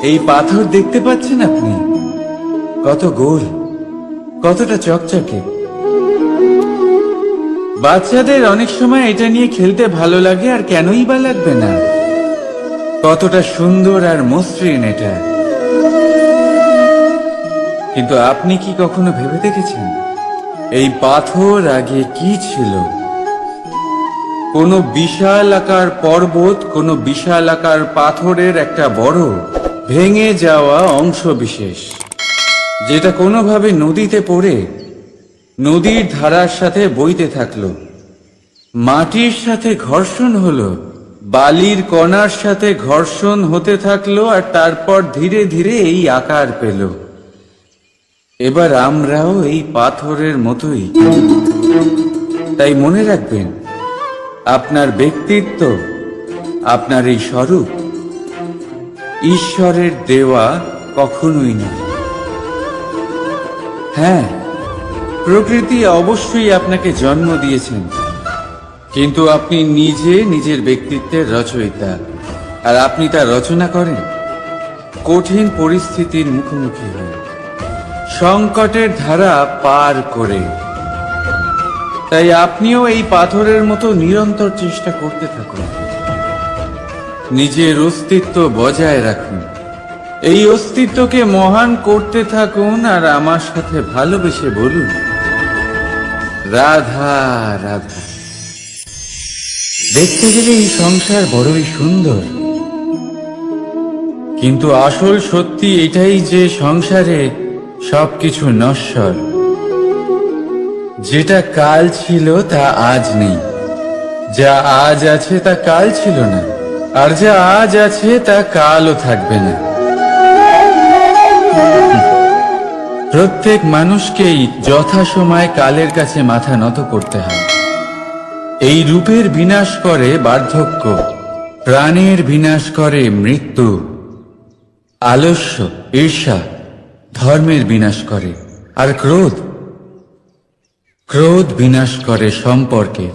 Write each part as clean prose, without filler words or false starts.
এই পাথর দেখতে পাচ্ছেন আপনি? কত গোল, কতটা চকচকে। বাচ্চাদের অনেক সময় এটা নিয়ে খেলতে ভালো লাগে, আর কেনই বা লাগবে না। কতটা সুন্দর আর মসৃণ এটা। কিন্তু আপনি কি কখনো ভেবে দেখেছেন এই পাথর আগে কি ছিল? কোনো বিশাল আকার পর্বত, কোনো বিশাল আকার পাথরের একটা বড় ভেঙে যাওয়া অংশ বিশেষ, যেটা কোনোভাবে নদীতে পড়ে নদীর ধারার সাথে বইতে থাকলো, মাটির সাথে ঘর্ষণ হলো, বালির কণার সাথে ঘর্ষণ হতে থাকলো, আর তারপর ধীরে ধীরে এই আকার পেল। এবার আমরাও এই পাথরের মতোই। তাই মনে রাখবেন, আপনার ব্যক্তিত্ব, আপনার এই স্বরূপ ঈশ্বরের দেওয়া কখনোই নয়। হ্যাঁ, প্রকৃতি অবশ্যই আপনাকে জন্ম দিয়েছেন, কিন্তু আপনি নিজে নিজের ব্যক্তিত্বের রচয়িতা। আর আপনি তা রচনা করেন কঠিন পরিস্থিতির মুখোমুখি হয়ে, সংকটের ধারা পার করে। তাই আপনিও এই পাথরের মতো নিরন্তর চেষ্টা করতে থাকুন, নিজের অস্তিত্ব বজায় রাখুন, এই অস্তিত্বকে মহান করতে থাকুন, আর আমার সাথে ভালোবেসে বলুন, রাধা রাধা। দেখতে গেলে এই সংসার বড়ই সুন্দর, কিন্তু আসল সত্যি এটাই যে সংসারে সবকিছু নশ্বর। যেটা কাল ছিল তা আজ নেই, যা আজ আছে তা কাল ছিল না, আর যা আজ আছে তা কালও থাকবে না। প্রত্যেক মানুষকেই যথাসময়ে কালের কাছে মাথা নত করতে হয়। এই রূপের বিনাশ করে বার্ধক্য, প্রাণের বিনাশ করে মৃত্যু, আলস্য, ঈর্ষা ধর্মের বিনাশ করে, আর ক্রোধ বিনাশ করে সম্পর্কের।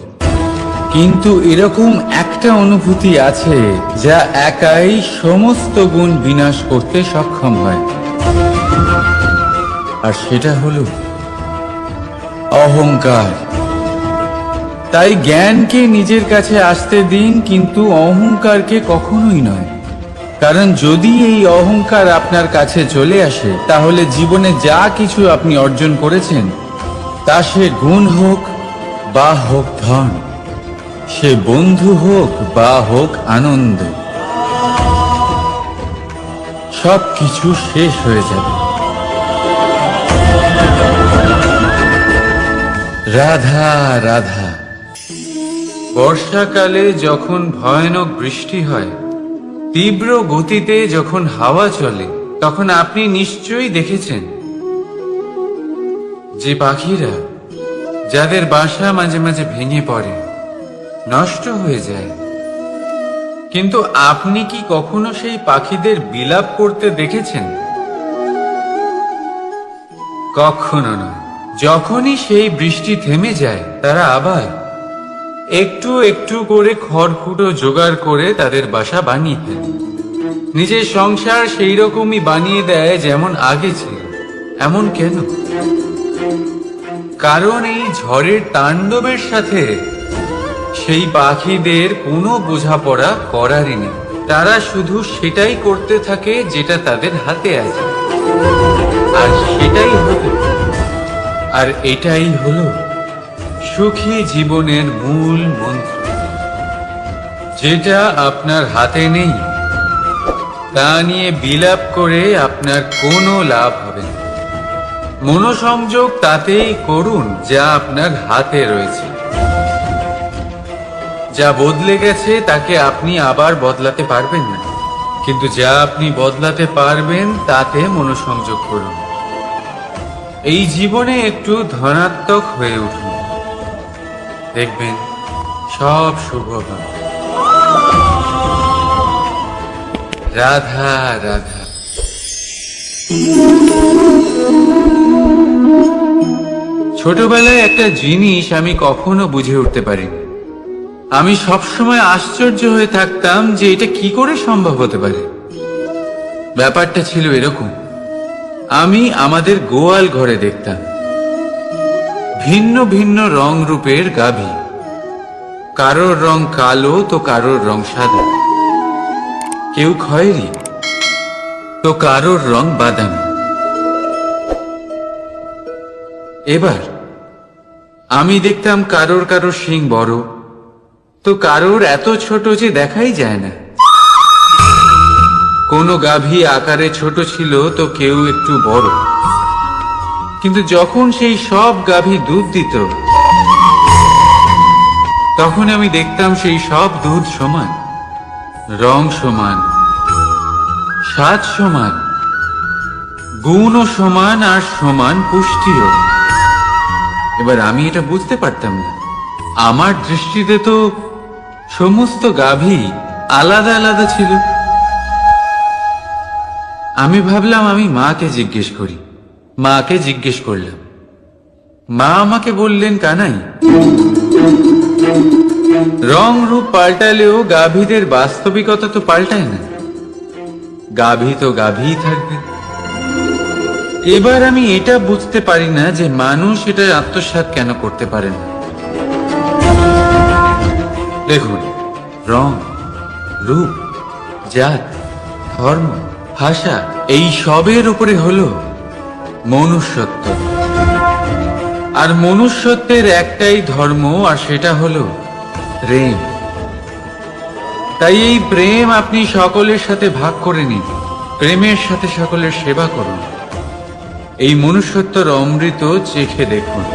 কিন্তু এরকম একটা অনুভূতি আছে যা একাই সমস্ত গুণ বিনাশ করতে সক্ষম হয়, আর সেটা হলো অহংকার। তাই জ্ঞানকে নিজের কাছে আসতে দিন, কিন্তু অহংকারকে কখনোই নয়। কারণ যদি এই অহংকার আপনার কাছে চলে আসে, তাহলে জীবনে যা কিছু আপনি অর্জন করেছেন, তা সে গুণ হোক বা হোক ধন, সে বন্ধু হোক বা হোক আনন্দ, সবকিছু শেষ হয়ে যাবে। রাধা রাধা। বর্ষাকালে যখন ভয়ানক বৃষ্টি হয়, তীব্র গতিতে যখন হাওয়া চলে, তখন আপনি নিশ্চয়ই দেখেছেন যে পাখিরা, যাদের বাসা মাঝে মাঝে ভেঙে পড়ে, নষ্ট হয়ে যায়। কিন্তু আপনি কি কখনো সেই পাখিদের বিলাপ করতে দেখেছেন? কখনো নয়। যখনই সেই বৃষ্টি থেমে যায়, তারা আবার একটু একটু করে খড়কুটো জোগাড় করে তাদের বাসা বানিয়ে ফেলে। নিজের সংসার সেই রকমই বানিয়ে দেয় যেমন আগে ছিল। এমন কেন? কারণ এই ঝড়ের তাণ্ডবের সাথে সেই পাখিদের কোনো বোঝাপড়া করারই নেই। তারা শুধু সেটাই করতে থাকে যেটা তাদের হাতে আছে, আর সেটাই হলো, আর এটাই হলো সুখী জীবনের মূল মন্ত্র। যেটা আপনার হাতে নেই, তা নিয়ে বিলাপ করে আপনার কোনো লাভ হবে না। মনোসংযোগ তাতেই করুন যা আপনার হাতে রয়েছে। যা বদলে গেছে তাকে আপনি আবার বদলাতে পারবেন না, কিন্তু যা আপনি বদলাতে পারবেন তাতে মনোসংযোগ করুন। এই জীবনে একটু ধনাত্মক হয়ে উঠুন, দেখবেন সব শুভ হবে। রাধা রাধা। ছোটবেলায় একটা জিনিস আমি কখনো বুঝে উঠতে পারিনি। আমি সবসময় আশ্চর্য হয়ে থাকতাম যে এটা কি করে সম্ভব হতে পারে। ব্যাপারটা ছিল এরকম, আমি আমাদের গোয়াল ঘরে দেখতাম ভিন্ন ভিন্ন রং রূপের গাভী। কারোর রং কালো তো কারোর রং সাদা, কেউ খয়েরি তো কারোর রং বাদামি। এবার আমি দেখতাম কারোর কারোর শিং বড় তো কারোর এত ছোট যে দেখাই যায় না। কোনো গাভী আকারে ছোট ছিল তো কেউ একটু বড়, কিন্তু যখন সেই সব গাভী দুধ দিত তখন আমি দেখতাম সেই সব দুধ সমান, রং সমান, স্বাদ সমান, গুণও সমান, আর সমান পুষ্টিও। এবার আমি এটা বুঝতে পারতাম না। আমার দৃষ্টিতে তো সমস্ত গাভী আলাদা আলাদা ছিল। আমি ভাবলাম আমি মাকে জিজ্ঞেস করি। মাকে জিজ্ঞেস করলাম। মা আমাকে বললেন, কানাই, রং রূপ পাল্টালেও গাভীদের বাস্তবিকতা তো পাল্টায় না, গাভী তো গাভীই থাকবে। এবার আমি এটা বুঝতে পারি না যে মানুষ এটা আত্মসাৎ কেন করতে পারে না। দেখুন, রং, রূপ, জাত, ধর্ম, ভাষা, এই সবের উপরে হলো মনুষ্যত্ব। আর মনুষ্যত্বের একটাই ধর্ম, আর সেটা হলো প্রেম। তাই এই প্রেম আপনি সকলের সাথে ভাগ করে নিন, প্রেমের সাথে সকলের সেবা করুন। এই মনুষ্যত্বর অমৃত চেখে দেখুন,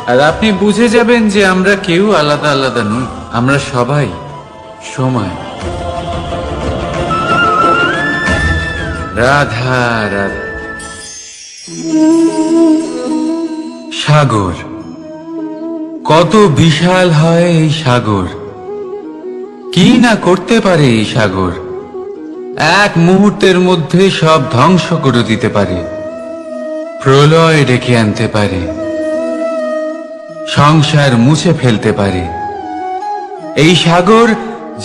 আর আপনি বুঝে যাবেন যে আমরা কেউ আলাদা আলাদা নই, আমরা সবাই সমান। রাধা রাধা। সাগর, কত বিশাল হয় এই সাগর! কি না করতে পারে এই সাগর! এক মুহূর্তের মধ্যে সব ধ্বংস করে দিতে পারে, প্রলয় ডেকে আনতে পারে, সংসার মুছে ফেলতে পারে। এই সাগর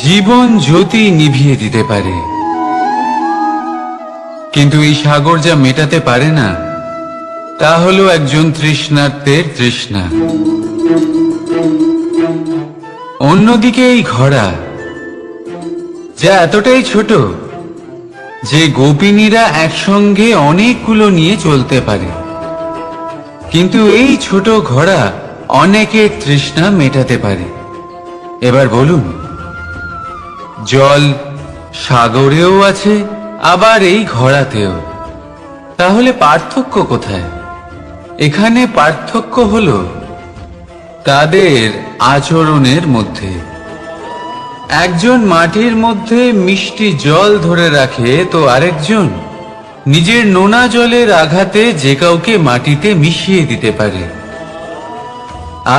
জীবন জ্যোতি নিভিয়ে দিতে পারে। কিন্তু এই সাগর যা মেটাতে পারে না তা হলো একজন তৃষ্ণার্তের তৃষ্ণা। অন্যদিকে এই ঘোড়া, যা এতটাই ছোট যে গোপিনীরা একসঙ্গে অনেকগুলো নিয়ে চলতে পারে, কিন্তু এই ছোট ঘোড়া অনেকের তৃষ্ণা মেটাতে পারে। এবার বলুন, জল সাগরেও আছে, আবার এই ঘোড়াতেও। তাহলে পার্থক্য কোথায়? এখানে পার্থক্য হলো তাদের আচরণের মধ্যে। একজন মাটির মধ্যে মিষ্টি জল ধরে রাখে, তো আরেকজন নিজের নোনা জলের আঘাতে যে কাউকে মাটিতে মিশিয়ে দিতে পারে।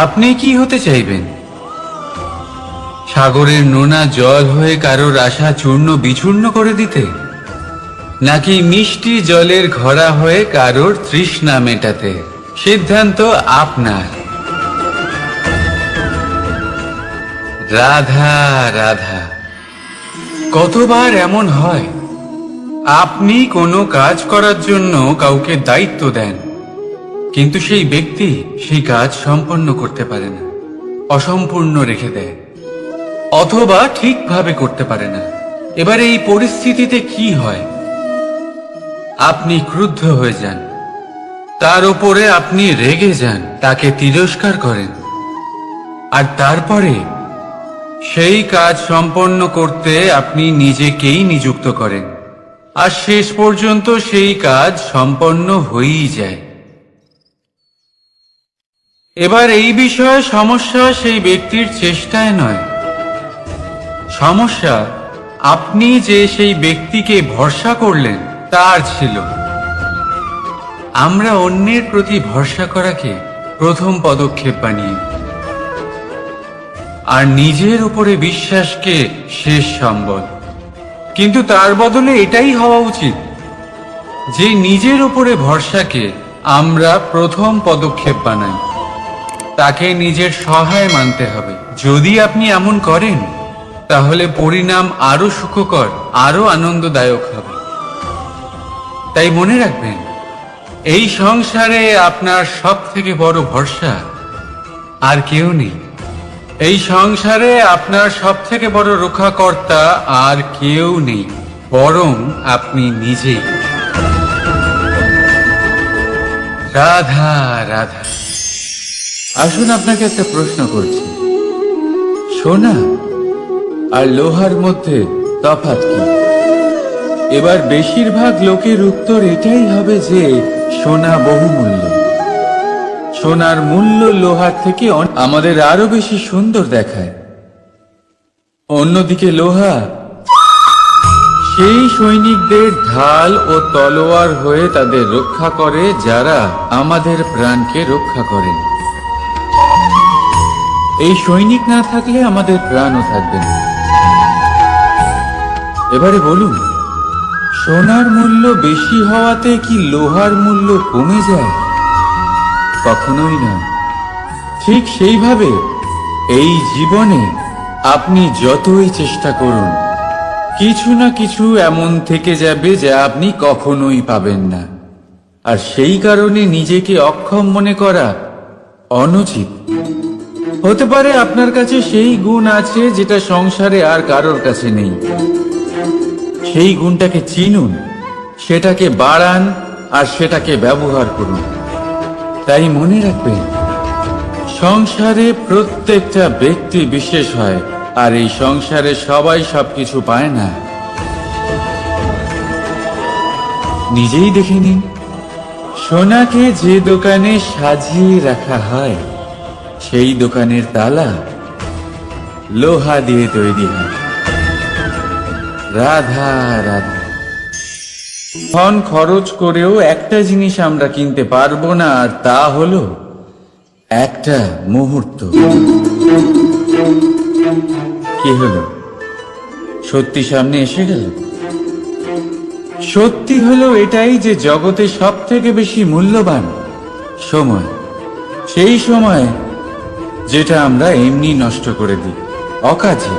আপনি কি হতে চাইবেন? সাগরের নোনা জল হয়ে কারোর আশা চূর্ণ বিচূর্ণ করে দিতে, নাকি মিষ্টি জলের ঘোড়া হয়ে কারোর তৃষ্ণা মেটাতে? সিদ্ধান্ত আপনার। রাধা রাধা। কতবার এমন হয় আপনি কোনো কাজ করার জন্য কাউকে দায়িত্ব দেন, কিন্তু সেই ব্যক্তি সেই কাজ সম্পন্ন করতে পারে না, অসম্পূর্ণ রেখে দেয়, অথবা ঠিকভাবে করতে পারে না। এবার এই পরিস্থিতিতে কি হয়? আপনি ক্রুদ্ধ হয়ে যান, তার উপরে আপনি রেগে যান, তাকে তিরস্কার করেন, আর তারপরে সেই কাজ সম্পন্ন করতে আপনি নিজেকেই নিযুক্ত করেন, আর শেষ পর্যন্ত সেই কাজ সম্পন্ন হয়েই যায়। এবার এই বিষয়ে সমস্যা সেই ব্যক্তির চেষ্টায় নয়, সমস্যা আপনি যে সেই ব্যক্তিকে ভরসা করলেন তার ছিল। আমরা অন্যের প্রতি ভরসা করাকে প্রথম পদক্ষেপ বানিয়ে, আর নিজের উপরে বিশ্বাসকে শেষ সম্বল। কিন্তু তার বদলে এটাই হওয়া উচিত যে নিজের উপরে ভরসাকে আমরা প্রথম পদক্ষেপ বানাই, তাকে নিজের সহায় মানতে হবে। যদি আপনি এমন করেন তাহলে পরিণাম আরো সুখকর, আরো আনন্দদায়ক হবে। তাই মনে রাখবেন, এই সংসারে আপনার সব থেকে বড় ভরসা আর কেউ নেই। এই সংসারে আপনার সব থেকে বড় রক্ষাকর্তা আর কেউ নেই, বরং আপনি নিজেই। রাধা রাধা। আসুন আপনাকে একটা প্রশ্ন করছি, সোনা আর লোহার মধ্যে তফাৎ কি? এবার বেশিরভাগ লোকের উত্তর এটাই হবে যে সোনা বহুমূল্য। সোনার মূল্য লোহার থেকে আমাদের আরো বেশি সুন্দর দেখায়। অন্যদিকে লোহা সেই সৈনিকদের ঢাল ও তলোয়ার হয়ে তাদের রক্ষা করে, যারা আমাদের প্রাণকে রক্ষা করেন। এই সৈনিক না থাকলে আমাদের প্রাণও থাকবে না। এবারে বলুন, সোনার মূল্য বেশি হওয়াতে কি লোহার মূল্য কমে যায়? কখনোই না। ঠিক সেইভাবে এই জীবনে আপনি যতই চেষ্টা করুন, কিছু না কিছু এমন থেকে যাবে যা আপনি কখনোই পাবেন না। আর সেই কারণে নিজেকে অক্ষম মনে করা অনুচিত। হতে পারে আপনার কাছে সেই গুণ আছে যেটা সংসারে আর কারোর কাছে নেই। সেই গুণটাকে চিনুন, সেটাকে বাড়ান আর সেটাকে ব্যবহার করুন। তাই মনে রাখবেন, সংসারে প্রত্যেকটা ব্যক্তি বিশেষ হয়, আর এই সংসারে সবাই সবকিছু পায় না। নিজেই দেখে নিন, সোনাকে যে দোকানে সাজিয়ে রাখা হয়, সেই দোকানের তালা লোহা দিয়ে তৈরি হয়। রাধা রাধা। ধন খরচ করেও একটা জিনিস আমরা কিনতে পারবো না, আর তা হলো একটা মুহূর্ত। কি হলো? সত্যি সামনে এসে গেল। সত্যি হলো এটাই যে জগতে সব থেকে বেশি মূল্যবান সময়। সেই সময় যেটা আমরা এমনি নষ্ট করে দিই, অকাজে,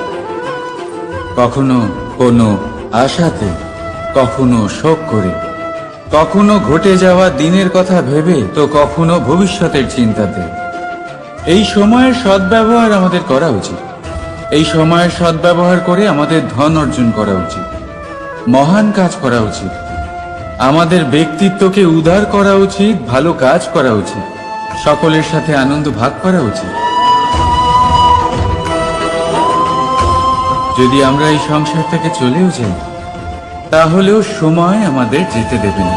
কখনো কোনো আশাতে, কখনো শোক করে, কখনো ঘটে যাওয়া দিনের কথা ভেবে, তো কখনো ভবিষ্যতের চিন্তাতে। এই সময়ের সদ্ব্যবহার আমাদের করা উচিত। এই সময়ের সদ্ব্যবহার করে আমাদের ধন অর্জন করা উচিত, মহান কাজ করা উচিত, আমাদের ব্যক্তিত্বকে উদার করা উচিত, ভালো কাজ করা উচিত, সকলের সাথে আনন্দ ভাগ করা উচিত। যদি আমরা এই সংসার থেকে চলেও যাই, তাহলেও সময় আমাদের যেতে দেবে না।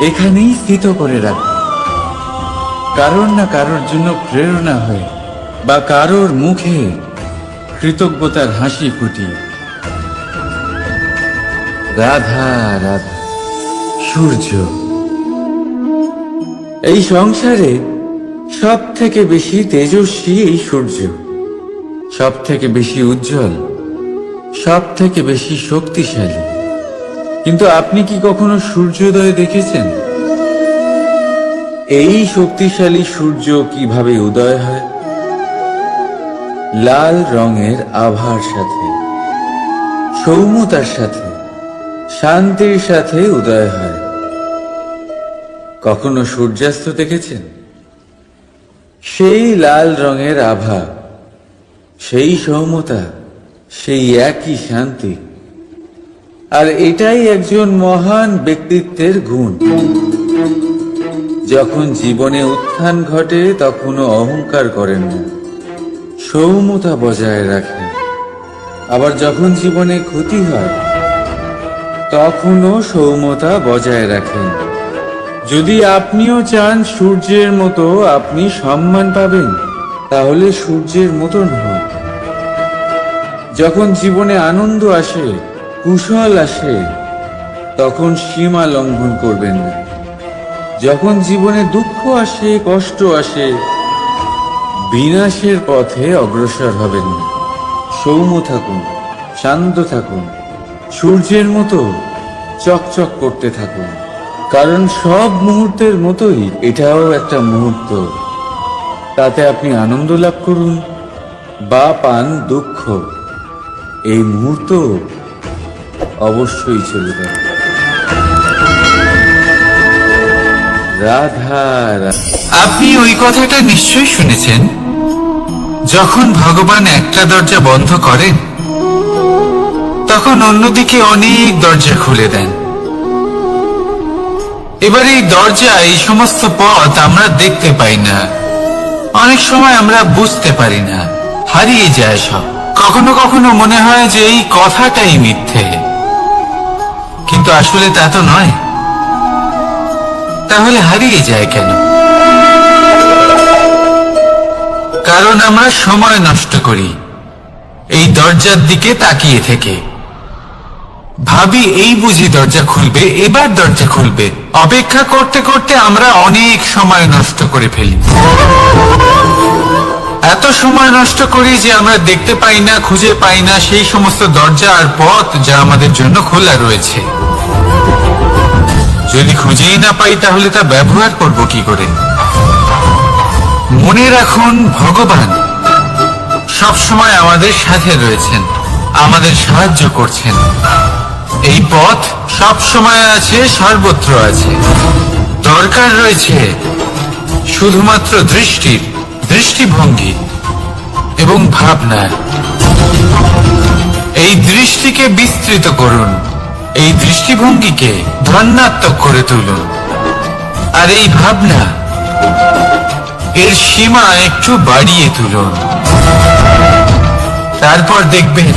এখানেই স্থিত করে রাখবে, কারোর না কারোর জন্য প্রেরণা হয়ে, বা কারোর মুখে কৃতজ্ঞতার হাসি ফুটিয়ে। রাধা রাধা। সূর্য। এই সংসারে সব থেকে বেশি তেজস্বী এই সূর্য, সব থেকে বেশি উজ্জ্বল, সব থেকে বেশি শক্তিশালী। কিন্তু আপনি কি কখনো সূর্যোদয় দেখেছেন? এই শক্তিশালী সূর্য কিভাবে উদয় হয়? লাল রঙের আভার সাথে, সৌম্যতার সাথে, শান্তির সাথে উদয় হয়। কখনো সূর্যাস্ত দেখেছেন? সেই লাল রঙের আভা, সেই সৌম্যতা, সেই একই শান্তি। আর এটাই একজন মহান ব্যক্তিত্বের গুণ। যখন জীবনে উত্থান ঘটে, তখনও অহংকার করেন না, সৌম্যতা বজায় রাখেন। আবার যখন জীবনে ক্ষতি হয়, তখনও সৌম্যতা বজায় রাখেন। যদি আপনিও চান সূর্যের মতো আপনি সম্মান পাবেন, তাহলে সূর্যের মতন হন। যখন জীবনে আনন্দ আসে, কুশল আসে, তখন সীমা লঙ্ঘন করবেন না। যখন জীবনে দুঃখ আসে, কষ্ট আসে, বিনাশের পথে অগ্রসর হবেন না। সৌম্য থাকুন, শান্ত থাকুন, সূর্যের মতো চকচক করতে থাকুন। কারণ সব মুহূর্তের মতোই এটাও একটা মুহূর্ত। তাতে আপনি আনন্দ লাভ করুন, বা পান দুঃখ, এই মুহূর্ত অবশ্যই চলে যাবে। রাধা রাধা। আপনি ওই কথাটা নিশ্চয়ই শুনেছেন, যখন ভগবান একটা দরজা বন্ধ করেন তখন অন্যদিকে অনেক দরজা খুলে দেন। এবার এই দরজা, এই সমস্ত পথ আমরা দেখতে পাই না, অনেক সময় আমরা বুঝতে পারি না, হারিয়ে যায় সব। কখনো কখনো মনে হয় যে এই কথাটাই মিথ্যে, কিন্তু আসলে তা তো নয়। তাহলে হারিয়ে যায় কেন? কারণ আমরা সময় নষ্ট করি এই দরজার দিকে তাকিয়ে থেকে। ভাবি এই বুঝি দরজা খুলবে, এবার দরজা খুলবে। অপেক্ষা করতে করতে আমরা অনেক সময় নষ্ট করে ফেলি। এত সময় নষ্ট করি যে আমরা দেখতে পাই না, খুঁজে পাই না সেই সমস্ত দরজা আর পথ যা আমাদের জন্য খোলা রয়েছে। যদি খুঁজেই না পাই তাহলে তা ব্যবহার করব কি করে? মনে রাখুন, ভগবান সব সময় আমাদের সাথে রয়েছেন, আমাদের সাহায্য করছেন। এই পথ সব সময় আছে, সর্বত্র আছে। দরকার রয়েছে শুধুমাত্র দৃষ্টির, দৃষ্টিভঙ্গি এবং ভাবনার। এই দৃষ্টিকে বিস্তৃত করুন, এই দৃষ্টিভঙ্গিকে ধন্যাত্মক করে তুলুন, আর এই ভাবনা, এর সীমা একটু বাড়িয়ে তুলুন। তারপর দেখবেন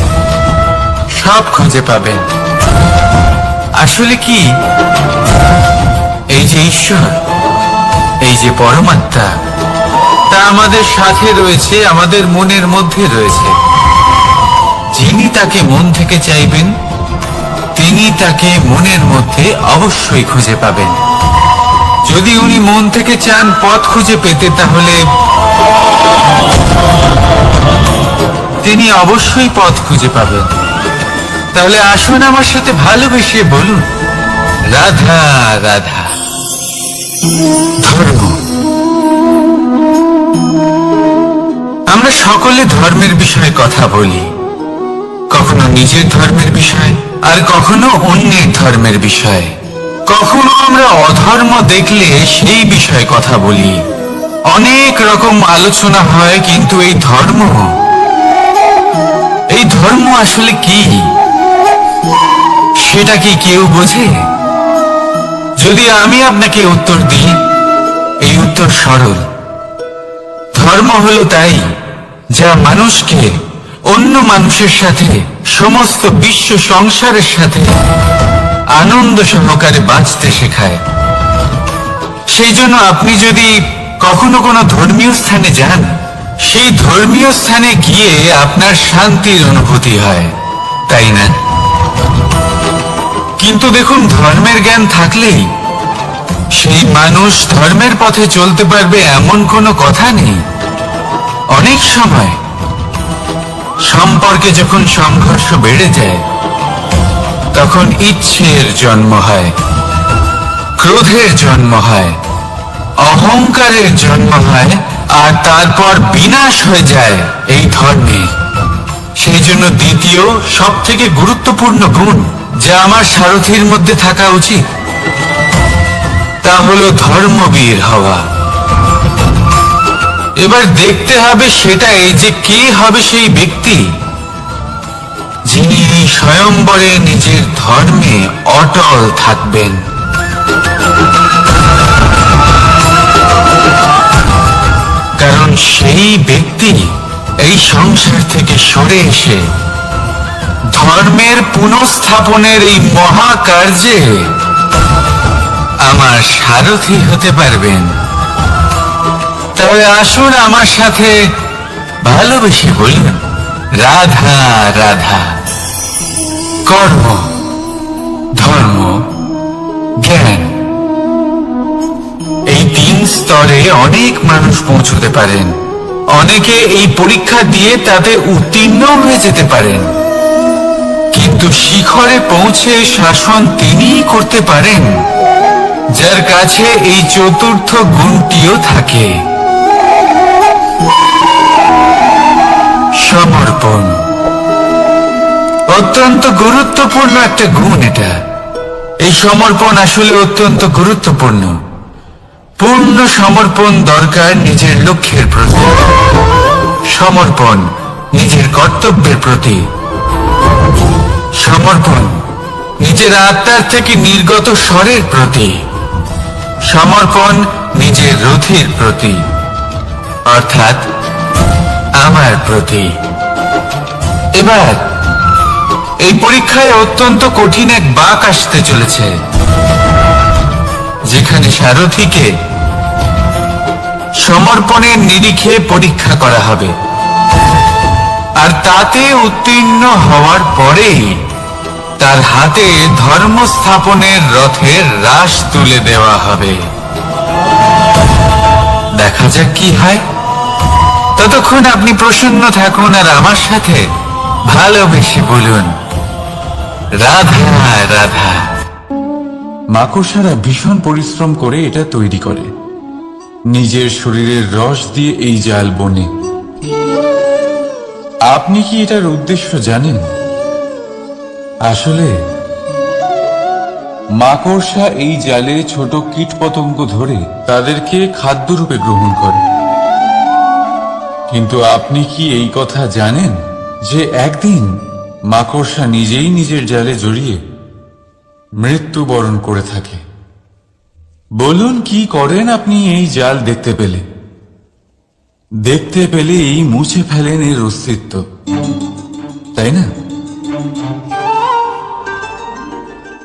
সব খুঁজে পাবেন। আসলে কি, এই যে ঈশ্বর, এই যে পরমাত্মা, তা আমাদের সাথে রয়েছে, আমাদের মনের মধ্যে রয়েছে। যিনি তাকে মন থেকে চাইবেন তিনি তাকে মনের মধ্যে অবশ্যই খুঁজে পাবেন। যদি উনি মন থেকে চান পথ খুঁজে পেতে, তাহলে তিনি অবশ্যই পথ খুঁজে পাবেন। তাহলে আসুন আমার সাথে ভালোবেসে বলুন, রাধা রাধা। ধর্ম। আমরা সকলে ধর্মের বিষয়ে কথা বলি, কখনো নিজের ধর্মের বিষয়, আর কখনো অন্যের ধর্মের বিষয়। কখনো আমরা অধর্ম দেখলে সেই বিষয়ে কথা বলি। অনেক রকম আলোচনা হয়, কিন্তু এই ধর্ম আসলে কি, সেটা কি কেউ বোঝে? যদি আমি আপনাকে উত্তর দিই, এই উত্তর সরল। ধর্ম হলো তাই যা মানুষকে অন্য মানুষের সাথে, সমস্ত বিশ্ব সংসারের সাথে আনন্দ সহকারে বাঁচতে শেখায়। সেই জন্য আপনি যদি কখনো কোনো ধর্মীয় স্থানে যান, সেই ধর্মীয় স্থানে গিয়ে আপনার শান্তির অনুভূতি হয়, তাই না? কিন্তু দেখুন, ধর্মের জ্ঞান থাকলেই সেই মানুষ ধর্মের পথে চলতে পারবে এমন কোনো কথা নেই। অনেক সময় সম্পর্কে যখন সংঘর্ষ বেড়ে যায়, তখন ইচ্ছের জন্ম হয়, ক্রোধের জন্ম হয়, অহংকারের জন্ম হয়, আর তারপর বিনাশ হয়ে যায় এই ধর্মের। সেই জন্য দ্বিতীয় সব থেকে গুরুত্বপূর্ণ গুণ যা আমার সারথীর মধ্যে থাকা উচিত, তা হলো ধর্মবীর হওয়া। এবার দেখতে হবে সেটাই যে কে হবে সেই ব্যক্তি যিনি স্বয়ম্বরে নিজের ধর্মে অটল থাকবেন। কারণ সেই ব্যক্তি এই সংসার থেকে সরে এসে ধর্মের পুনঃস্থাপনের এই মহাকার্যে আমার সারথী হতে পারবেন। তাহলে আসুন আমার সাথে ভালোবেসে বলুন, রাধা রাধা। কর্ম, ধর্ম, জ্ঞান, এই তিন স্তরে অনেক মানুষ পৌঁছতে পারেন। অনেকে এই পরীক্ষা দিয়ে তাতে উত্তীর্ণ হয়ে যেতে পারেন, কিন্তু শিখরে পৌঁছে শাসন তিনিই করতে পারেন যার কাছে এই চতুর্থ গুণটিও থাকে। সমর্পণ অত্যন্ত গুরুত্বপূর্ণ একটা গুণ। এটা এই সমর্পণ আসলে অত্যন্ত গুরুত্বপূর্ণ। পূর্ণ সমর্পণ দরকার নিজের লক্ষ্যের প্রতি, সমর্পণ নিজের কর্তব্যের প্রতি, সমর্পণ নিজের আত্মার থেকে নির্গত স্বরের প্রতি, সমর্পণ নিজের রথের প্রতি, অর্থাৎ আমার প্রতি। এবার এই পরীক্ষায় অত্যন্ত কঠিন এক বাঁক আসতে চলেছে, যেখানে সারথীকে সমর্পণের নিরিখে পরীক্ষা করা হবে, আর তাতে উত্তীর্ণ হওয়ার পরেই তার হাতে ধর্ম স্থাপনের রথের রাশ তুলে দেওয়া হবে। দেখা যাক কি হয়। ততক্ষণ আপনি প্রসন্ন থাকুন আর আমার সাথে ভালোবেসে বলুন, রাধা রাধা। মাকড়সারা ভীষণ পরিশ্রম করে এটা তৈরি করে, নিজের শরীরের রস দিয়ে এই জাল বনে। আপনি কি এটার উদ্দেশ্য জানেন? আসলে মাকড়সা এই জালে ছোট কীটপতঙ্গ ধরে তাদেরকে খাদ্যরূপে গ্রহণ করে। কিন্তু আপনি কি এই কথা জানেন যে একদিন মাকড়সা নিজেই নিজের জালে জড়িয়ে মৃত্যুবরণ করে থাকে? বলুন, কি করেন আপনি এই জাল দেখতে পেলে? দেখতে পেলেই মুছে ফেলেন এর অস্তিত্ব, তাই না?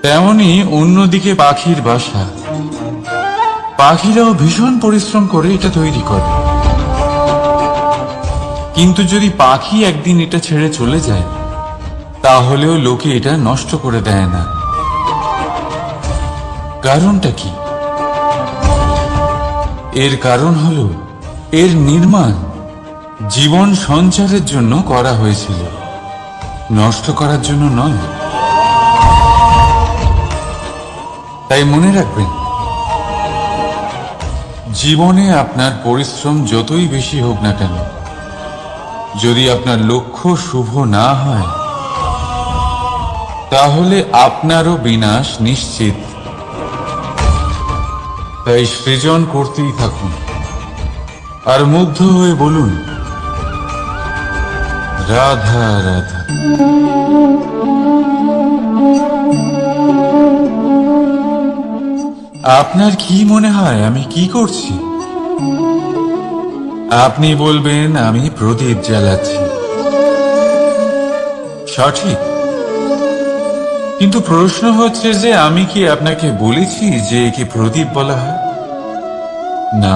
তেমনি অন্যদিকে পাখির বাসা, পাখিরাও ভীষণ পরিশ্রম করে এটা তৈরি করে। কিন্তু যদি পাখি একদিন এটা ছেড়ে চলে যায়, তাহলেও লোকে এটা নষ্ট করে দেয় না। কারণটা কি? এর কারণ হলো এর নির্মাণ জীবন সঞ্চারের জন্য করা হয়েছিল, নষ্ট করার জন্য নয়। তাই মনে রাখবেন, জীবনে আপনার পরিশ্রম যতই বেশি হোক না কেন, যদি আপনার লক্ষ্য শুভ না হয়, তাহলে আপনারও বিনাশ নিশ্চিত। তাই সৃজন করতেই থাকুন আর মুগ্ধ হয়ে বলুন, রাধা রাধা। আপনার কি মনে হয় আমি কি করছি? আপনি বলবেন আমি প্রদীপ জ্বালাচ্ছি। সঠিক, কিন্তু প্রশ্ন হচ্ছে যে আমি কি আপনাকে বলেছি যে একে প্রদীপ বলা হয়? না।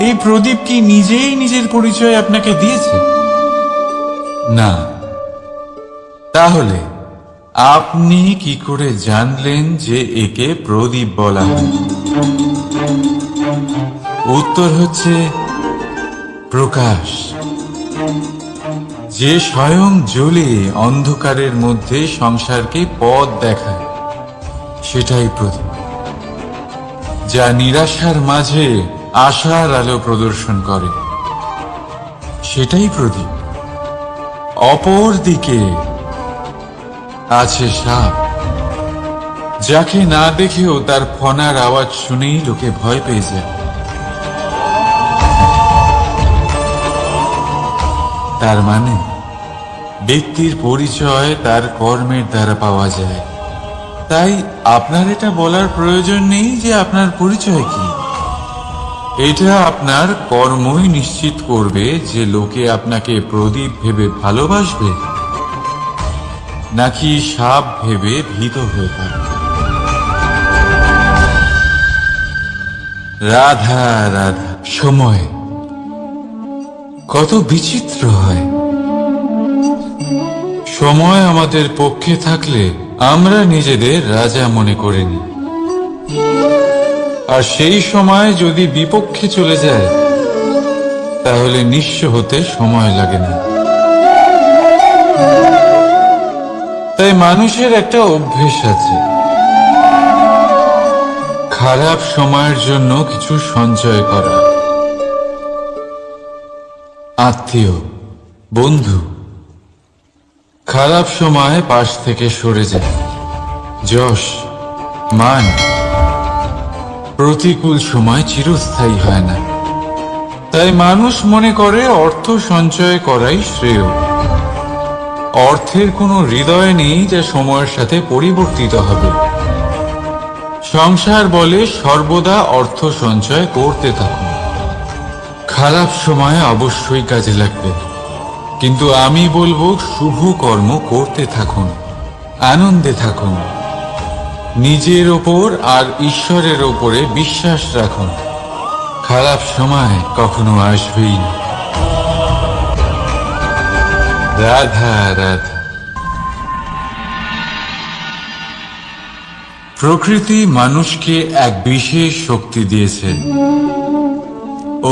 এই প্রদীপ কি নিজেই নিজের পরিচয় আপনাকে দিয়েছে? না। তাহলে আপনি কি করে জানলেন যে একে প্রদীপ বলা হয়? উত্তর হচ্ছে প্রকাশ, যে স্বয়ং জ্বলে অন্ধকারের মধ্যে সংসারকে পথ দেখায়, সেটাই প্রদীপ। যা নিরাশার মাঝে আশার আলো প্রদর্শন করে, সেটাই প্রদীপ। অপর দিকে আছে সাপ, যাকে না দেখেও তার ফনার আওয়াজ শুনেই লোকে ভয় পেয়ে যায়। তার মানে ব্যক্তির পরিচয় তার কর্মের দ্বারা পাওয়া যায়। তাই আপনার এটা বলার প্রয়োজন নেই যে আপনার পরিচয় কি। এটা আপনার কর্মই নিশ্চিত করবে যে লোকে আপনাকে প্রদীপ ভেবে ভালোবাসবে নাকি সাপ ভেবে ভীত হয়ে থাকবে। রাধা রাধা। সময় কত বিচিত্র হয়। সময় আমাদের পক্ষে থাকলে আমরা নিজেদের রাজা মনে করে নিই, আর সেই সময় যদি বিপক্ষে চলে যায়, তাহলে নিঃস্ব হতে সময় লাগে না। তাই মানুষের একটা অভ্যেস আছে, খারাপ সময়ের জন্য কিছু সঞ্চয় করা। আত্মীয়, বন্ধু খারাপ সময় পাশ থেকে সরে যায়। যশ, মান প্রতিকূল সময় চিরস্থায়ী হয় না। তাই মানুষ মনে করে অর্থ সঞ্চয় করাই শ্রেয়। অর্থের কোনো হৃদয় নেই যা সময়ের সাথে পরিবর্তিত হবে। সংসার বলে সর্বদা অর্থ সঞ্চয় করতে থাকুন। খারাপ সময় অবশ্যই কাজে লাগবে, কিন্তু আমি বলবো শুভ কর্ম করতে থাকুন, আনন্দে থাকুন, নিজের ওপর আর ঈশ্বরের ওপরে বিশ্বাস রাখুন। খারাপ সময় কখনো আসবেই না। রাধা রাধা। প্রকৃতি মানুষকে এক বিশেষ শক্তি দিয়েছে,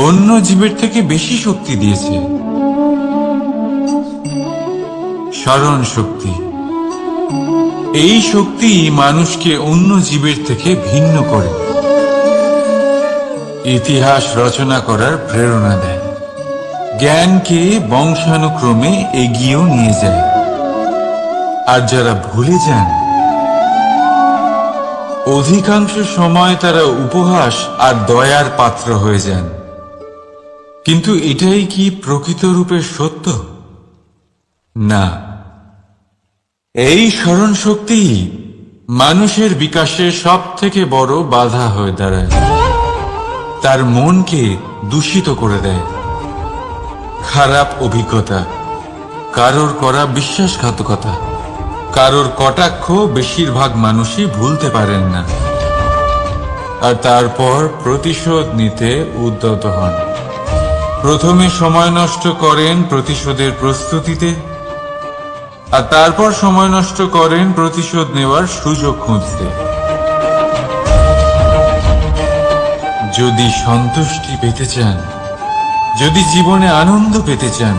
অন্য জীবের থেকে বেশি শক্তি দিয়েছে। স্মরণ শক্তি। এই শক্তি মানুষকে অন্য জীবের থেকে ভিন্ন করে, ইতিহাস রচনা করার প্রেরণা দেয়, জ্ঞানকে বংশানুক্রমে এগিয়েও নিয়ে যায়। আর যারা ভুলে যান, অধিকাংশ সময় তারা উপহাস আর দয়ার পাত্র হয়ে যান। কিন্তু এটাই কি প্রকৃত রূপে সত্য? না। এই স্মরণ শক্তি মানুষের বিকাশের সব থেকে বড় বাধা হয়ে দাঁড়ায়। তার মনকে দূষিত করে দেয়। খারাপ অভিজ্ঞতা, কারোর করা বিশ্বাসঘাতকতা, কারোর কটাক্ষ বেশিরভাগ মানুষই ভুলতে পারেন না, আর তারপর প্রতিশোধ নিতে উদ্যত হন। প্রথমে সময় নষ্ট করেন প্রতিশোধের প্রস্তুতিতে, আর তারপর সময় নষ্ট করেন প্রতিশোধ নেওয়ার সুযোগ খুঁজতে। যদি সন্তুষ্টি পেতে চান, যদি জীবনে আনন্দ পেতে চান,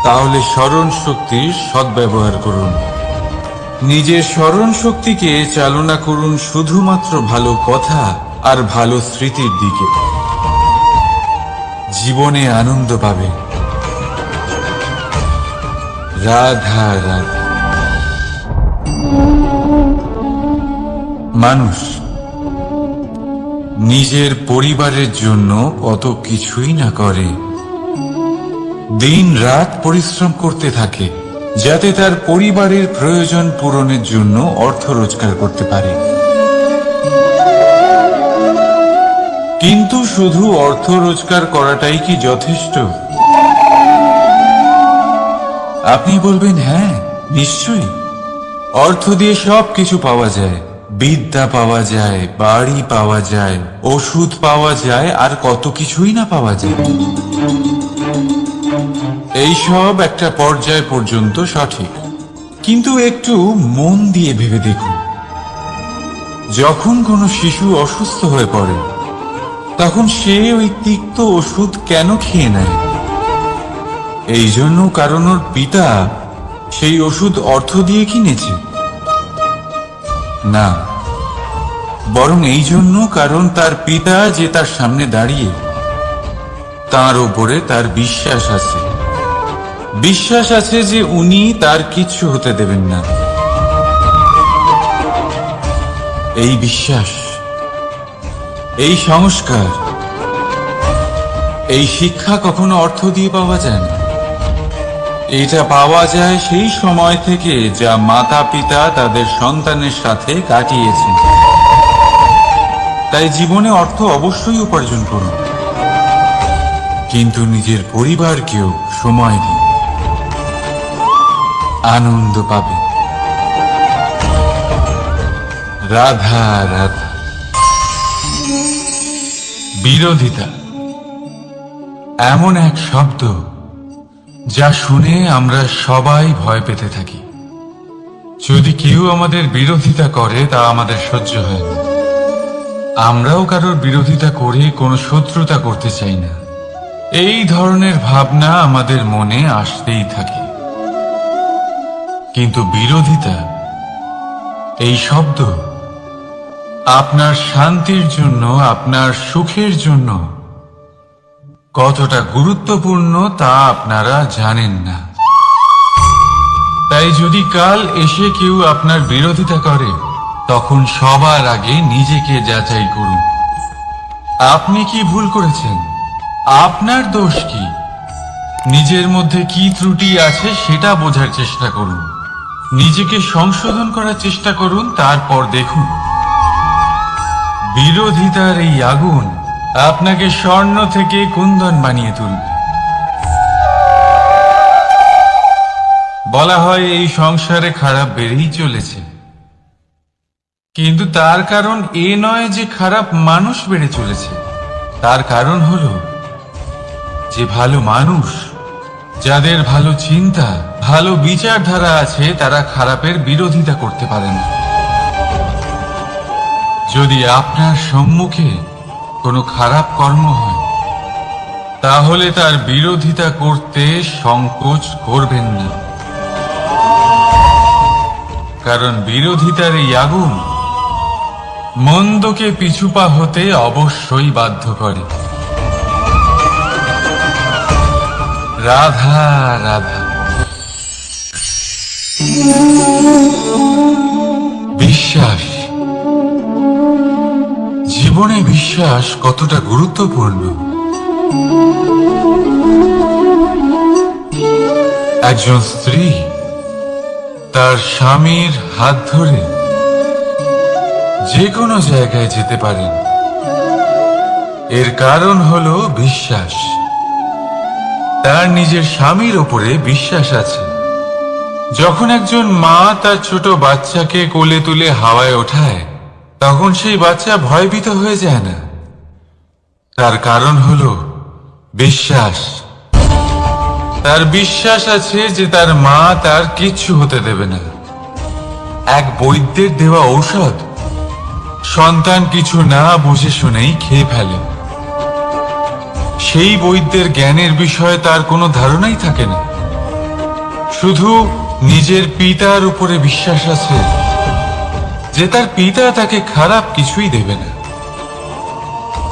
তাহলে স্মরণ শক্তির সদ্ব্যবহার করুন। নিজের স্মরণ শক্তিকে চালনা করুন শুধুমাত্র ভালো কথা আর ভালো স্মৃতির দিকে। জীবনে আনন্দ পাবে। রাধা রাধা। মানুষ নিজের পরিবারের জন্য কত কিছুই না করে, দিন রাত পরিশ্রম করতে থাকে যাতে তার পরিবারের প্রয়োজন পূরণের জন্য অর্থ রোজগার করতে পারে। কিন্তু শুধু অর্থ রোজগার করাটাই কি যথেষ্ট? আপনি বলবেন, হ্যাঁ নিশ্চয়ই, অর্থ দিয়ে সব কিছু পাওয়া যায়। বিদ্যা পাওয়া যায়, বাড়ি পাওয়া যায়, ওষুধ পাওয়া যায়, আর কত কিছুই না পাওয়া যায়। এইসব একটা পর্যায় পর্যন্ত সঠিক, কিন্তু একটু মন দিয়ে ভেবে দেখুন, যখন কোনো শিশু অসুস্থ হয়ে পড়ে তখন সে ওই তিক্ত ওষুধ কেন খেয়ে নেয়? এই জন্য কারণ ওর পিতা সেই ওষুধ অর্থ দিয়ে কিনেছে? না, বরং এই জন্য কারণ তার পিতা যে তার সামনে দাঁড়িয়ে, তার উপরে তার বিশ্বাস আছে। বিশ্বাস আছে যে উনি তার কিচ্ছু হতে দেবেন না। এই বিশ্বাস, এই সংস্কার, এই শিক্ষা কখনো অর্থ দিয়ে পাওয়া যায় না। এটা পাওয়া যায় সেই সময় থেকে যা মাতা পিতা তাদের সন্তানের সাথে কাটিয়েছেন। তাই জীবনে অর্থ অবশ্যই উপার্জন করুন, কিন্তু নিজের পরিবারকেও সময় দিন, আনন্দ পাবেন। রাধা রাধা। বিরোধিতা এমন এক শব্দ যা শুনে আমরা সবাই ভয় পেতে থাকি। যদি কেউ আমাদের বিরোধিতা করে তা আমাদের সহ্য হয় না। আমরাও কারোর বিরোধিতা করে কোনো শত্রুতা করতে চাই না। এই ধরনের ভাবনা আমাদের মনে আসতেই থাকে। কিন্তু বিরোধিতা, এই শব্দ আপনার শান্তির জন্য, আপনার সুখের জন্য কতটা গুরুত্বপূর্ণ তা আপনারা জানেন না। তাই যদি কাল এসে কেউ আপনার বিরোধিতা করে, তখন সবার আগে নিজেকে যাচাই করুন। আপনি কি ভুল করেছেন? আপনার দোষ কি? নিজের মধ্যে কি ত্রুটি আছে সেটা বোঝার চেষ্টা করুন। নিজেকে সংশোধন করার চেষ্টা করুন, তারপর দেখুন বিরোধিতার এই আগুন আপনাকে স্বর্ণ থেকে কুন্দন বানিয়ে তুলবে। বলা হয় এই সংসারে খারাপ বেড়েই চলেছে, কিন্তু তার কারণ এ নয় যে খারাপ মানুষ বেড়ে চলেছে। তার কারণ হলো যে ভালো মানুষ, যাদের ভালো চিন্তা, ভালো বিচারধারা আছে, তারা খারাপের বিরোধিতা করতে পারে না। যদি আপনার সম্মুখে কোনো খারাপ কর্ম হয়, তাহলে তার বিরোধিতা করতে সংকোচ করবেন না, কারণ বিরোধিতার এই আগুন মন্দকে পিছুপা হতে অবশ্যই বাধ্য করে। রাধা রাধা। বিশ্বাস, জীবনে বিশ্বাস কতটা গুরুত্বপূর্ণ। একজন স্ত্রী তার স্বামীর হাত ধরে যে কোনো জায়গায় যেতে পারেন, এর কারণ হলো বিশ্বাস। তার নিজের স্বামীর ওপরে বিশ্বাস আছে। যখন একজন মা তার ছোট বাচ্চাকে কোলে তুলে হাওয়ায় ওঠায়, তখন সেই বাচ্চা ভয়ভীত হয়ে যায় না। তার কারণ হলো বিশ্বাস। তার বিশ্বাস আছে যে তার মা তার কিচ্ছু হতে দেবে না। এক বৈদ্যের দেওয়া ঔষধ সন্তান কিছু না বুঝে শুনেই খেয়ে ফেলে। সেই বৈদ্যের জ্ঞানের বিষয়ে তার কোনো ধারণাই থাকে না, শুধু নিজের পিতার উপরে বিশ্বাস আছে যে তার পিতা তাকে খারাপ কিছুই দেবে না।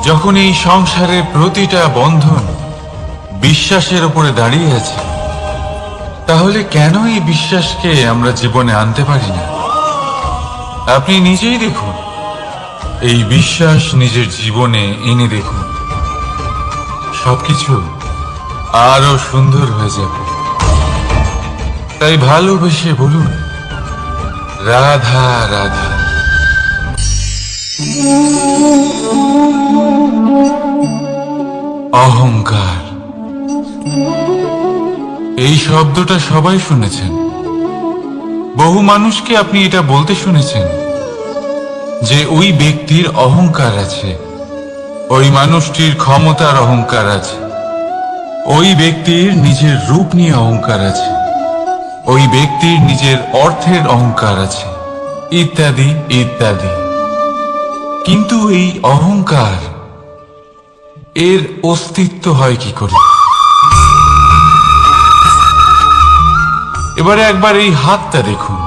যখন এই সংসারের প্রতিটা বন্ধন বিশ্বাসের উপরে দাঁড়িয়ে আছে, তাহলে কেন এই বিশ্বাসকে আমরা জীবনে আনতে পারি না? আপনি নিজেই দেখুন, এই বিশ্বাস নিজের জীবনে এনে দেখুন, সবকিছু আরো সুন্দর হয়ে যাবে। তাই ভালোবেসে বলুন, রাধা রাধা। অহংকার, এই শব্দটা সবাই শুনেছেন। বহু মানুষকে আপনি এটা বলতে শুনেছেন যে ওই ব্যক্তির অহংকার আছে, ওই মানুষটির ক্ষমতার অহংকার আছে, ওই ব্যক্তির নিজের রূপ নিয়ে অহংকার আছে, ওই ব্যক্তির নিজের অর্থের অহংকার আছে, ইত্যাদি ইত্যাদি। কিন্তু এই অহংকার, এর অস্তিত্ব হয় কি করে? এবারে একবার এই হাতটা দেখুন।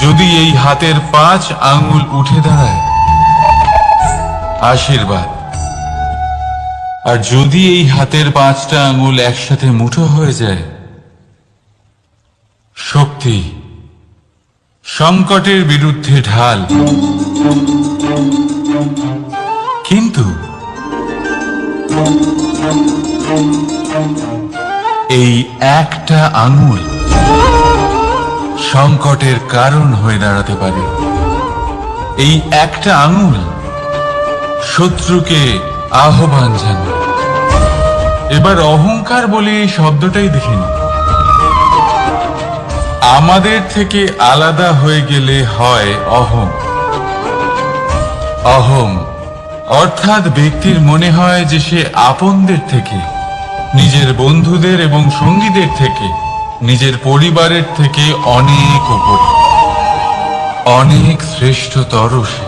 যদি এই হাতের 5 আঙ্গুল উঠে দাঁড়ায়, আশীর্বাদ। আর যদি এই হাতের 5টা আঙ্গুল একসাথে মুঠো হয়ে যায়, শক্তি, সংকটের বিরুদ্ধে ঢাল। কিন্তু এই একটা আঙুল সংকটের কারণ হয়ে দাঁড়াতে পারে। এই একটা আঙুল শত্রুকে আহ্বান জানায়। এবার অহংকার বলে এই শব্দটাই দেখিনি। আমাদের থেকে আলাদা হয়ে গেলে হয় অহং। অহং অর্থাৎ ব্যক্তির মনে হয় যে সে আপনদের থেকে, নিজের বন্ধুদের এবং সঙ্গীদের থেকে, নিজের পরিবারের থেকে অনেক উপরে, অনেক শ্রেষ্ঠতর সে।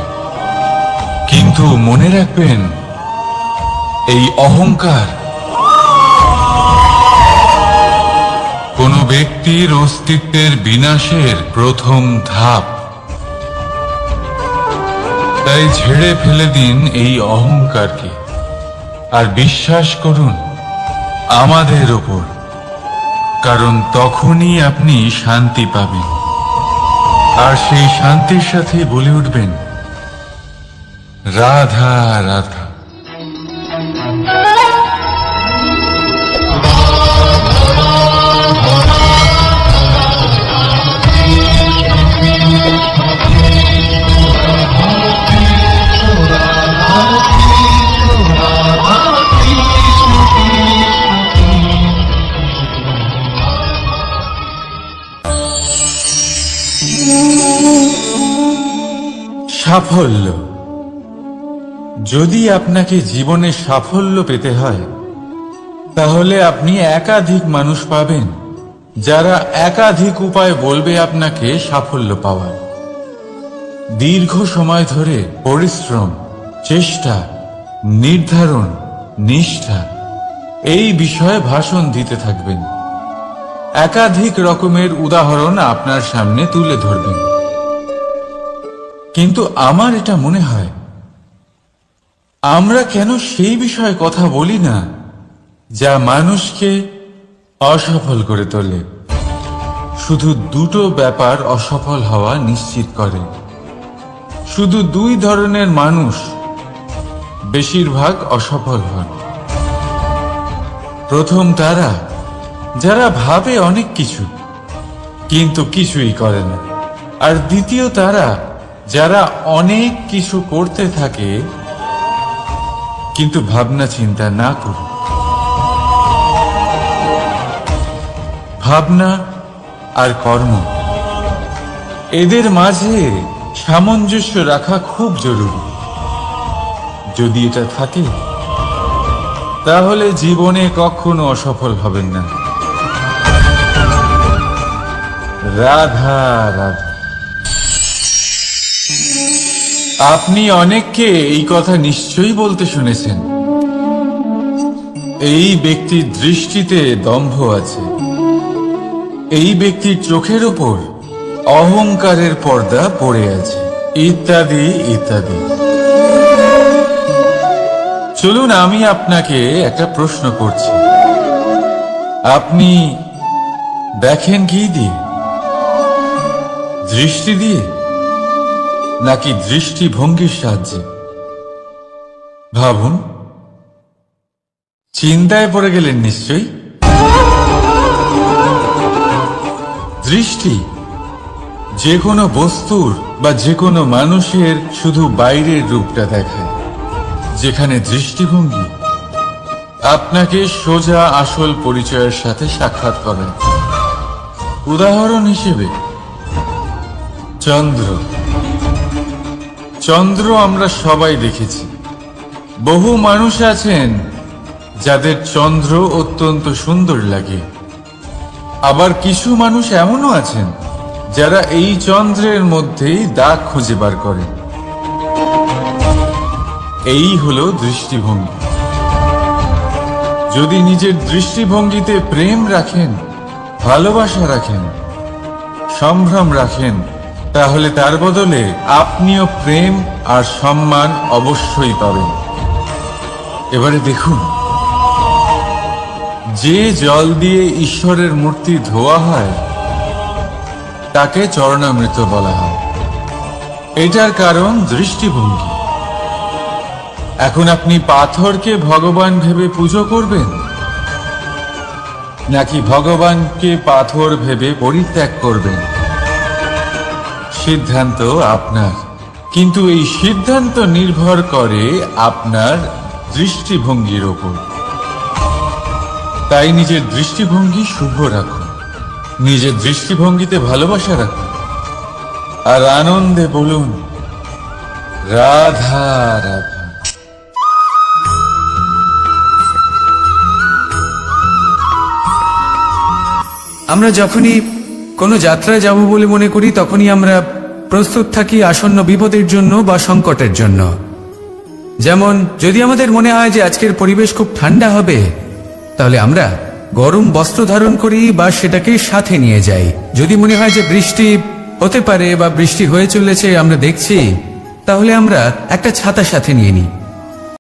কিন্তু মনে রাখবেন, এই অহংকার কোন ব্যক্তির অস্তিত্বের বিনাশের প্রথম ধাপ। তাই ঝেড়ে ফেলে দিন এই অহংকারকে। আর বিশ্বাস করুন আমাদের ওপর, কারণ তখনই আপনি শান্তি পাবেন। আর সেই শান্তির সাথে বলে উঠবেন, রাধা রাধা। সাফল্য। যদি আপনাকে জীবনে সাফল্য পেতে হয়, তাহলে আপনি একাধিক মানুষ পাবেন যারা একাধিক উপায় বলবে আপনাকে সাফল্য পাওয়ার। দীর্ঘ সময় ধরে পরিশ্রম, চেষ্টা, নির্ধারণ, নিষ্ঠা এই বিষয়ে ভাষণ দিতে থাকবেন। একাধিক রকমের উদাহরণ আপনার সামনে তুলে ধরবেন। কিন্তু আমার এটা মনে হয়, আমরা কেন সেই বিষয়ে কথা বলি না যা মানুষকে অসফল করে তোলে? শুধু দুটো ব্যাপার অসফল হওয়া নিশ্চিত করে। শুধু দুই ধরনের মানুষ বেশিরভাগ অসফল হন। প্রথম তারা যারা ভাবে অনেক কিছু কিন্তু কিছুই করে না, আর দ্বিতীয় তারা যারা অনেক কিছু করতে থাকে কিন্তু ভাবনা চিন্তা না করে। ভাবনা আর কর্ম, এদের মাঝে সামঞ্জস্য রাখা খুব জরুরি। যদি এটা থাকে, তাহলে জীবনে কখনো অসফল হবেন না। রাধা রাধা। আপনি অনেককে এই কথা নিশ্চয়ই বলতে শুনেছেন, এই ব্যক্তির দৃষ্টিতে দম্ভ আছে, এই ব্যক্তির চোখের ওপর অহংকারের পর্দা পড়ে আছে, ইত্যাদি ইত্যাদি। চলুন আমি আপনাকে একটা প্রশ্ন করছি, আপনি দেখেন কি দিয়ে? দৃষ্টি দিয়ে নাকি দৃষ্টিভঙ্গির সাহায্যে? ভাবুন। চিন্তায় পড়ে গেলেন নিশ্চয়ই। দৃষ্টি যে কোনো বস্তুর বা যে কোনো মানুষের শুধু বাইরের রূপটা দেখায়, যেখানে দৃষ্টিভঙ্গি আপনাকে সোজা আসল পরিচয়ের সাথে সাক্ষাৎ করেন। উদাহরণ হিসেবে চন্দ্র। চন্দ্র আমরা সবাই দেখেছি। বহু মানুষ আছেন যাদের চন্দ্র অত্যন্ত সুন্দর লাগে, আবার কিছু মানুষ এমনও আছেন যারা এই চন্দ্রের মধ্যেই দাগ খুঁজে বার করেন। এই হলো দৃষ্টিভঙ্গি। যদি নিজের দৃষ্টিভঙ্গিতে প্রেম রাখেন, ভালোবাসা রাখেন, সম্ভ্রম রাখেন, তাহলে তার বদলে আপনিও প্রেম আর সম্মান অবশ্যই পাবেন। এবারে দেখুন, যে জল দিয়ে ঈশ্বরের মূর্তি ধোয়া হয় তাকে চরণামৃত বলা হয়। এটার কারণ দৃষ্টিভঙ্গি। এখন আপনি পাথরকে ভগবান ভেবে পুজো করবেন, নাকি ভগবানকে পাথর ভেবে পরিত্যাগ করবেন? সিদ্ধান্ত আপনার, কিন্তু এই সিদ্ধান্ত নির্ভর করে আপনার দৃষ্টিভঙ্গির ওপর। তাই নিজের দৃষ্টিভঙ্গি শুভ রাখুন, নিজের দৃষ্টিভঙ্গিতে ভালোবাসা রাখুন, আর আনন্দে বলুন রাধা রাধা। আমরা যখনই কোনো যাত্রায় যাব বলে মনে করি, তখনই আমরা প্রস্তুত থাকি আসন্ন বিপদের জন্য বা সংকটের জন্য। যেমন যদি আমাদের মনে হয় যে আজকের পরিবেশ খুব ঠান্ডা হবে, তাহলে আমরা গরম বস্ত্র ধারণ করি বা সেটাকে সাথে নিয়ে যাই। যদি মনে হয় যে বৃষ্টি হতে পারে বা বৃষ্টি হয়ে চলেছে আমরা দেখছি, তাহলে আমরা একটা ছাতা সাথে নিয়ে নিই।